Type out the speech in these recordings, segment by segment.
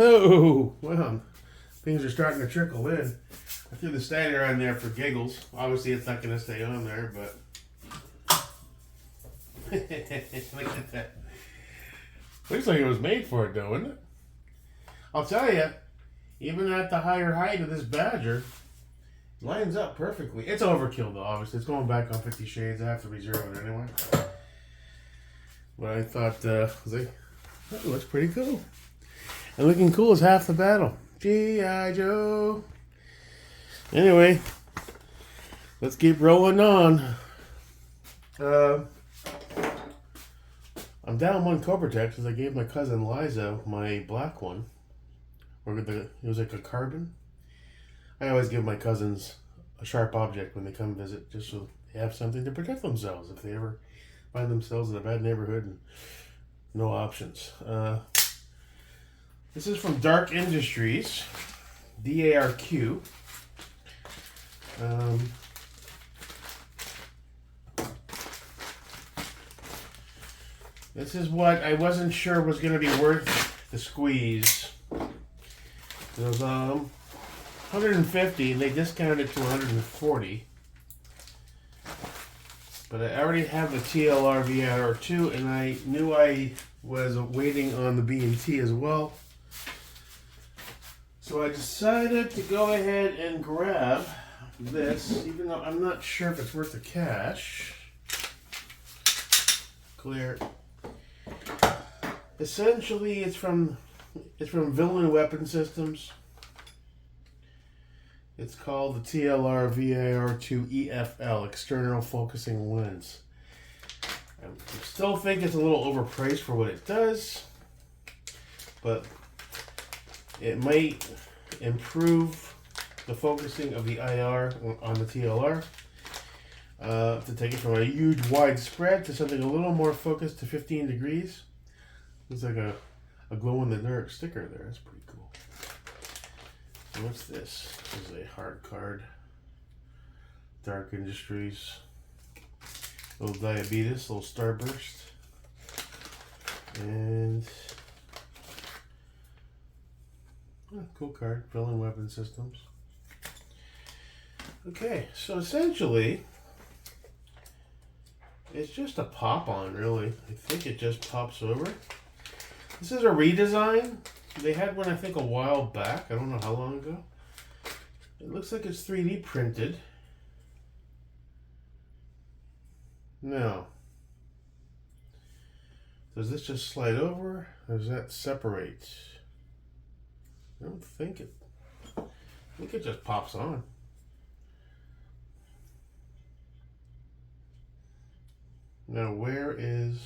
Oh, well, things are starting to trickle in. I threw the stander on there for giggles. Obviously, it's not going to stay on there, but look at that. Looks like it was made for it, though, isn't it? I'll tell you, even at the higher height of this Badger, it lines up perfectly. It's overkill, though, obviously. It's going back on 50 Shades. I have to re-zero it anyway. But I thought, I was like, that looks pretty cool. And looking cool is half the battle. G.I. Joe. Anyway, let's keep rolling on. I'm down one Cobra Tech because I gave my cousin Liza my black one. It was like a carbon. I always give my cousins a sharp object when they come visit, just so they have something to protect themselves if they ever find themselves in a bad neighborhood and no options. This is from Dark Industries, VIR2. This is what I wasn't sure was going to be worth the squeeze. It was 150 and they discounted it to 140. But I already have the TLR VIR2 and I knew I was waiting on the B&T as well. So I decided to go ahead and grab this, even though I'm not sure if it's worth the cash. Clear. Essentially, it's from Villain Weapon Systems. It's called the TLR VIR2 EFL, External Focusing Lens. I still think it's a little overpriced for what it does, but it might improve the focusing of the IR on the TLR. To take it from a huge wide spread to something a little more focused to 15 degrees. Looks like a glow-in-the-dark sticker there. That's pretty cool. So what's this? This is a hard card. Dark Industries. Little Diabetes, little Starburst. And cool card. Villain Weapon Systems. Okay, so essentially it's just a pop-on, really. I think it just pops over. This is a redesign. They had one, I think, a while back. I don't know how long ago. It looks like it's 3D printed. Now, does this just slide over, or does that separate? I don't think it. I think it just pops on. Now, where is...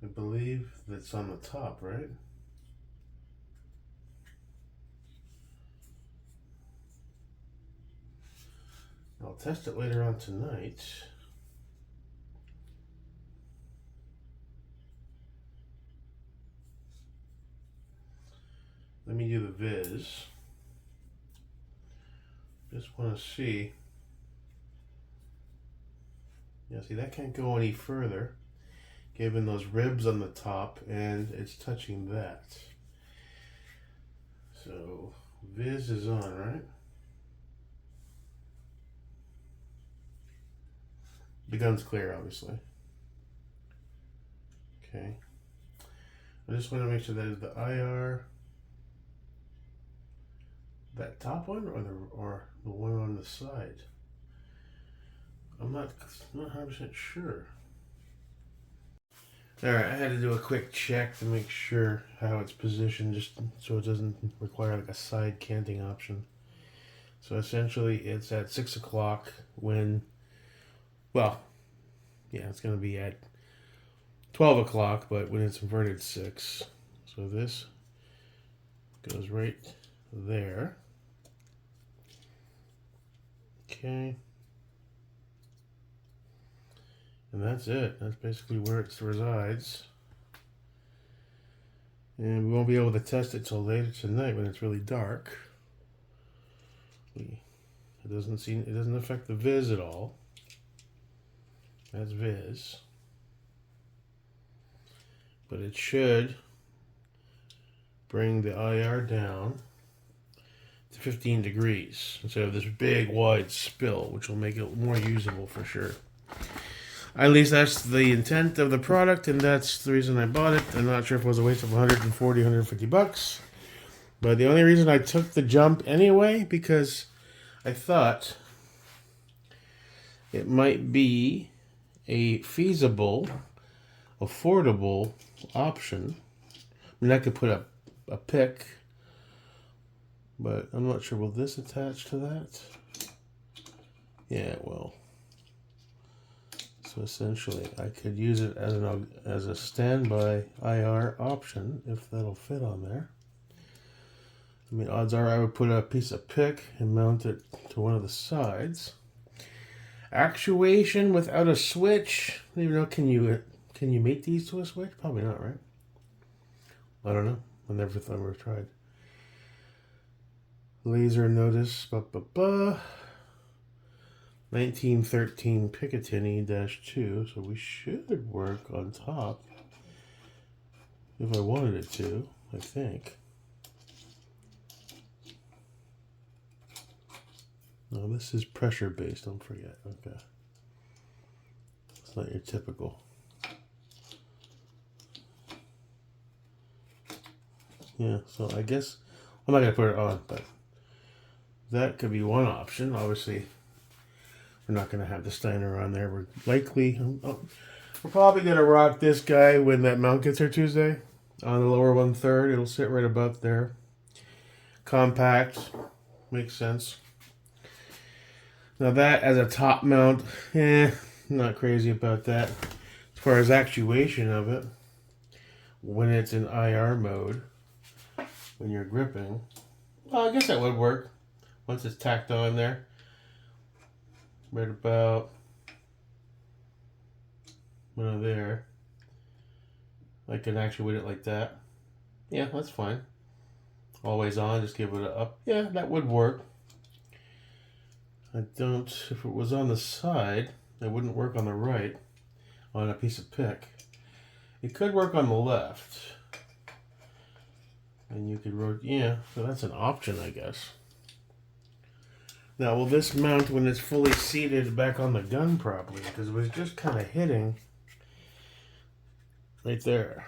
I believe that's on the top, right? I'll test it later on tonight. Let me do the viz. Just want to see. Yeah, see, that can't go any further given those ribs on the top, and it's touching that. So viz is on, right? The gun's clear, obviously. Okay. I just want to make sure that is the IR. That top one or the one on the side? I'm not 100% sure. Alright, I had to do a quick check to make sure how it's positioned, just so it doesn't require like a side canting option. So essentially it's at 6 o'clock when, well, yeah, it's going to be at 12 o'clock, but when it's inverted 6. So this goes right there. Okay. And that's it. That's basically where it resides. And we won't be able to test it till later tonight when it's really dark. It doesn't affect the viz at all. That's viz. but it should bring the IR down to 15 degrees instead of this big wide spill, which will make it more usable for sure. At least that's the intent of the product, and that's the reason I bought it. I'm not sure if it was a waste of 140, 150 bucks. But the only reason I took the jump anyway, because I thought it might be a feasible, affordable option. I mean, I could put a pick, but I'm not sure. Will this attach to that? Yeah, it will. So essentially, I could use it as a standby IR option if that'll fit on there. I mean, odds are I would put a piece of pick and mount it to one of the sides. Actuation without a switch. I don't even know, can you make these to a switch? Probably not, right? I don't know. I never thought we tried. Laser notice. 1913 Picatinny-2, so we should work on top if I wanted it to, I think. No, this is pressure based, don't forget. Okay. It's not your typical. Yeah, so I guess I'm not going to put it on, but that could be one option. Obviously, we're not going to have the Steiner on there. We're likely, we're probably going to rock this guy when that mount gets here Tuesday. On the lower 1/3, it'll sit right about there. Compact, makes sense. Now that as a top mount, not crazy about that. As far as actuation of it, when it's in IR mode, when you're gripping, well, I guess that would work. Once it's tacked on there, right about there, I can actuate it like that. Yeah, that's fine. Always on, just give it a up. Yeah, that would work. If it was on the side, it wouldn't work on the right on a piece of pick. It could work on the left. And you could rotate, yeah, so that's an option, I guess. Now, will this mount when it's fully seated back on the gun properly? Because it was just kind of hitting right there.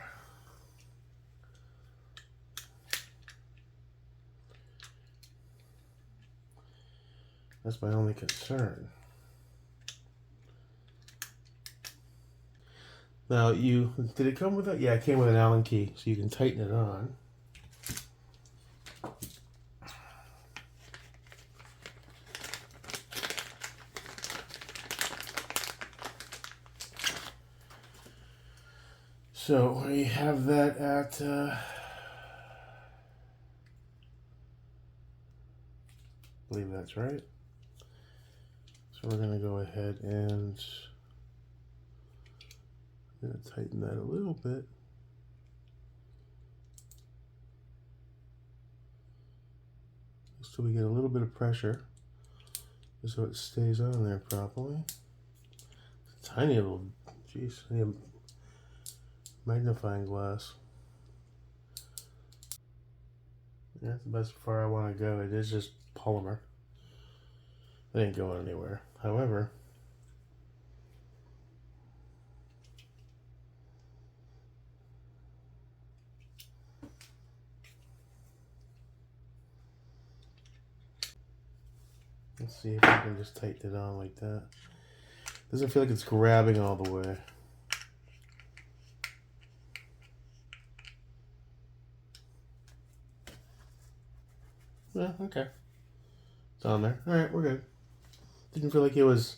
That's my only concern. Now, did it come with it? Yeah, it came with an Allen key, so you can tighten it on. So we have that at I believe that's right. So we're going to go ahead and I'm going to tighten that a little bit. Just so we get a little bit of pressure, just so it stays on there properly. It's a tiny little, jeez, I need a magnifying glass. Yeah, that's the best far I want to go. It is just polymer. It ain't going anywhere. However, let's see if I can just tighten it on like that. Doesn't feel like it's grabbing all the way. Yeah, okay. It's on there. Alright, we're good. Didn't feel like it was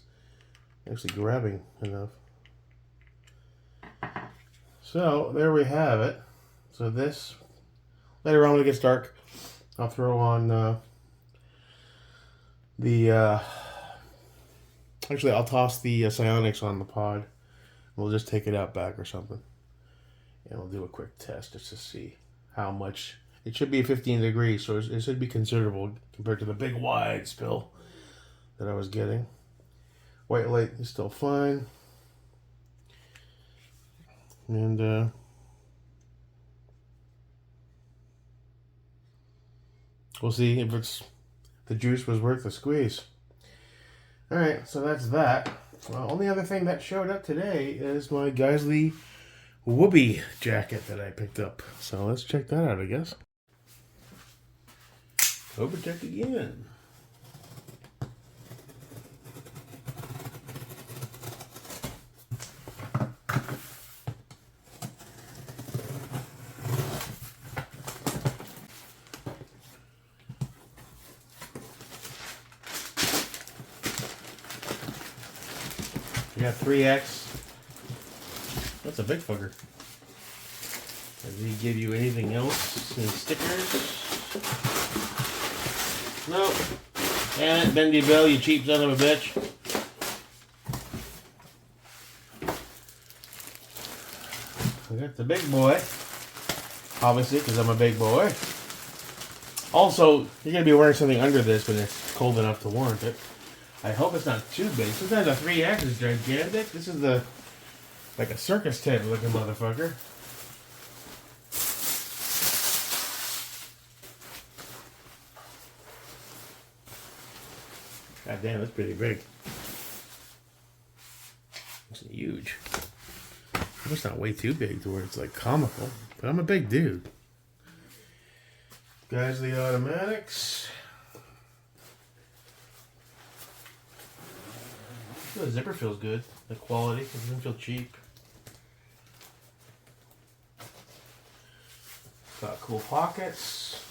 actually grabbing enough. So, there we have it. So this, later on when it gets dark, I'll throw on actually I'll toss the Psionics on the pod. We'll just take it out back or something. And we'll do a quick test just to see how much. It should be 15 degrees, so it should be considerable compared to the big wide spill that I was getting. White light is still fine. And we'll see if the juice was worth the squeeze. Alright, so that's that. Well, only other thing that showed up today is my Geisley Woobie jacket that I picked up. So let's check that out, I guess. Overcheck again. You got 3X. That's a big fucker. Does he give you anything else? Any stickers? Nope. Damn it, Bendy Bill, you cheap son of a bitch. I got the big boy. Obviously, because I'm a big boy. Also, you're going to be wearing something under this when it's cold enough to warrant it. I hope it's not too big. Sometimes a 3X is gigantic. This is like a circus tent looking motherfucker. God damn, that's pretty big. It's huge. It's not way too big to where it's like comical, but I'm a big dude. Geisley Automatics. The zipper feels good. The quality, it doesn't feel cheap. Got cool pockets.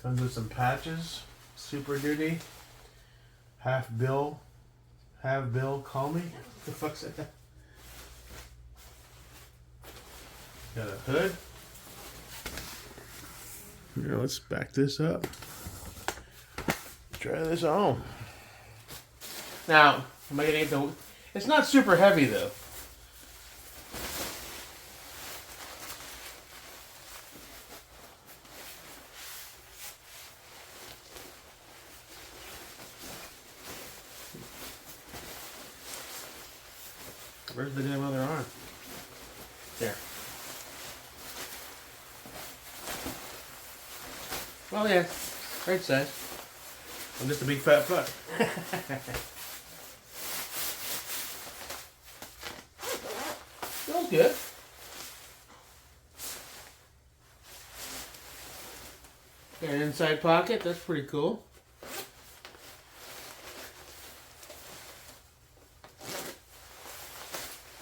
Comes with some patches. Super Duty. Half Bill, call me. What the fuck's that? Got a hood. Here, let's back this up. Try this on. Now, am I gonna get the? It's not super heavy though. Where's the damn other arm? There. Well, yeah, right size. I'm just a big fat fuck. Feels good. Got an inside pocket. That's pretty cool.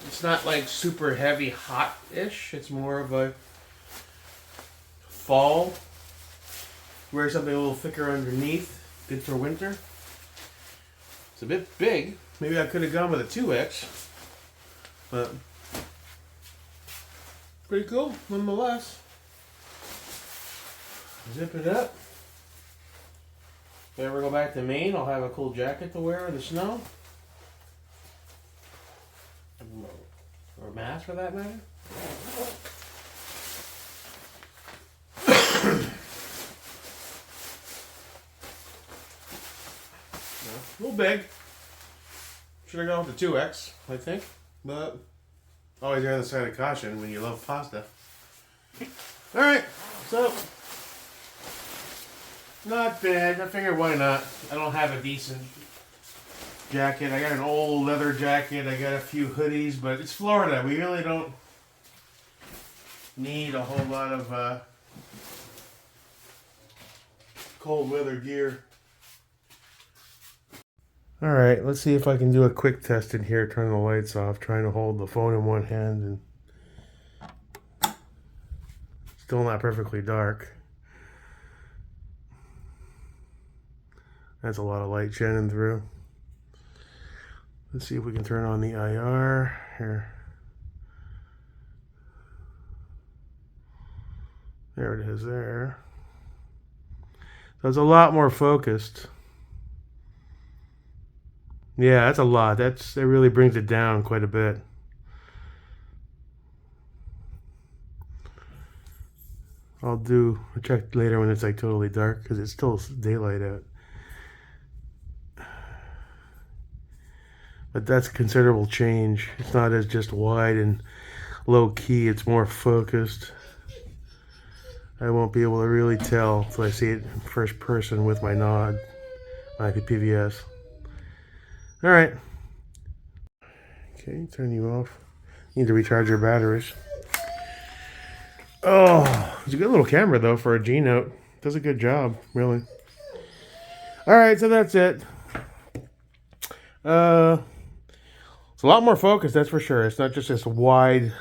It's not like super heavy, hot-ish. It's more of a fall. Wear something a little thicker underneath. Good for winter. It's a bit big. Maybe I could have gone with a 2X. But pretty cool, nonetheless. Zip it up. If I ever go back to Maine, I'll have a cool jacket to wear in the snow. Or a mask for that matter. A little big. Should have gone with the 2X, I think. But always err on the side of caution when you love pasta. Alright, so not bad. I figured why not? I don't have a decent jacket. I got an old leather jacket. I got a few hoodies, but it's Florida. We really don't need a whole lot of cold weather gear. Alright, let's see if I can do a quick test in here. Turn the lights off. Trying to hold the phone in one hand and still not perfectly dark. That's a lot of light shining through. Let's see if we can turn on the IR here. There it is there. So it's a lot more focused. Yeah, that's a lot. That really brings it down quite a bit. I'll check later when it's like totally dark because it's still daylight out. But that's a considerable change. It's not as just wide and low key. It's more focused. I won't be able to really tell until I see it in first person with my nod, my PVS. All right. Okay, turn you off. Need to recharge your batteries. Oh, it's a good little camera though for a G Note. Does a good job, really. All right, so that's it. It's a lot more focused, that's for sure. It's not just this wide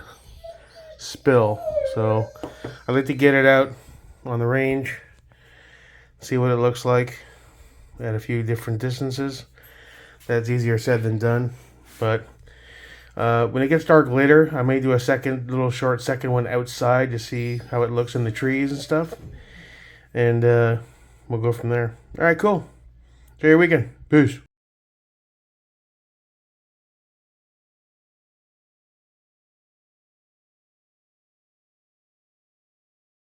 spill. So I like to get it out on the range, see what it looks like at a few different distances. That's easier said than done. But when it gets dark later, I may do a little short second one outside to see how it looks in the trees and stuff. And we'll go from there. All right, cool. Enjoy your weekend. Peace.